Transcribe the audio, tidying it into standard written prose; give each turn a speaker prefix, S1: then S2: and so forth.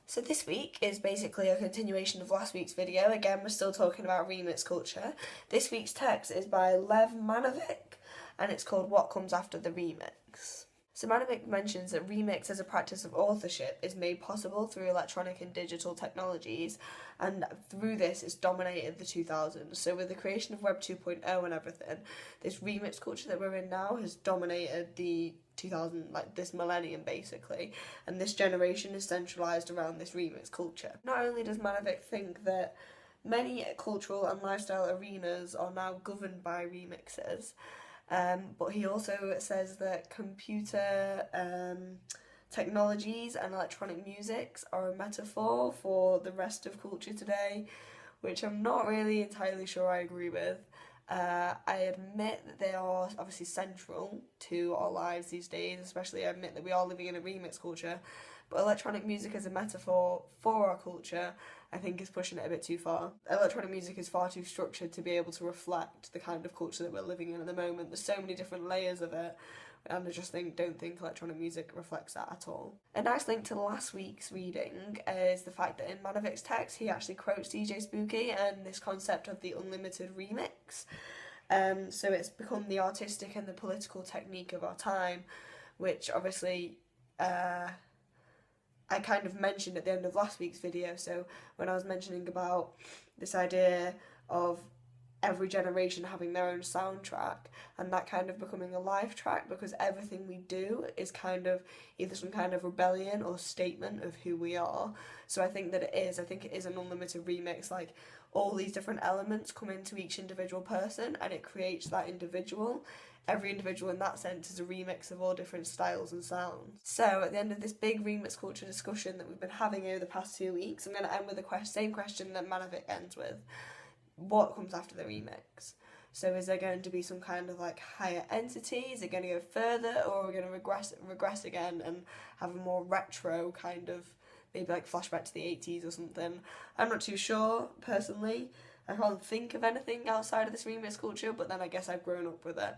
S1: So this week is basically a continuation of last week's video. Again, we're still talking about remix culture. This week's text is by Lev Manovic, and it's called What Comes After the Remix. So Manovic mentions that remix as a practice of authorship is made possible through electronic and digital technologies, and through this it's dominated the 2000s. So with the creation of Web 2.0 and everything, this remix culture that we're in now has dominated the 2000, like this millennium basically, and this generation is centralised around this remix culture. Not only does Manovic think that many cultural and lifestyle arenas are now governed by remixes, but he also says that computer technologies and electronic musics are a metaphor for the rest of culture today, which I'm not really entirely sure I agree with. I admit that they are obviously central to our lives these days, especially I admit that we are living in a remix culture, but electronic music as a metaphor for our culture I think is pushing it a bit too far. Electronic music is far too structured to be able to reflect the kind of culture that we're living in at the moment. There's so many different layers of it, and I just don't think electronic music reflects that at all. A nice link to last week's reading is the fact that in Manovic's text he actually quotes DJ Spooky and this concept of the unlimited remix. So it's become the artistic and the political technique of our time, which obviously I kind of mentioned at the end of last week's video. So when I was mentioning about this idea of every generation having their own soundtrack and that kind of becoming a live track, because everything we do is kind of either some kind of rebellion or statement of who we are. So I think it is an unlimited remix. Like, all these different elements come into each individual person and it creates that individual. Every individual in that sense is a remix of all different styles and sounds. So at the end of this big remix culture discussion that we've been having over the past 2 weeks, I'm going to end with the same question that Manovic ends with. What comes after the remix? So is there going to be some kind of like higher entity? Is it going to go further, or are we going to regress again and have a more retro kind of, maybe like flashback to the 80s or something? I'm not too sure, personally. I can't think of anything outside of this remix culture, but then I guess I've grown up with it.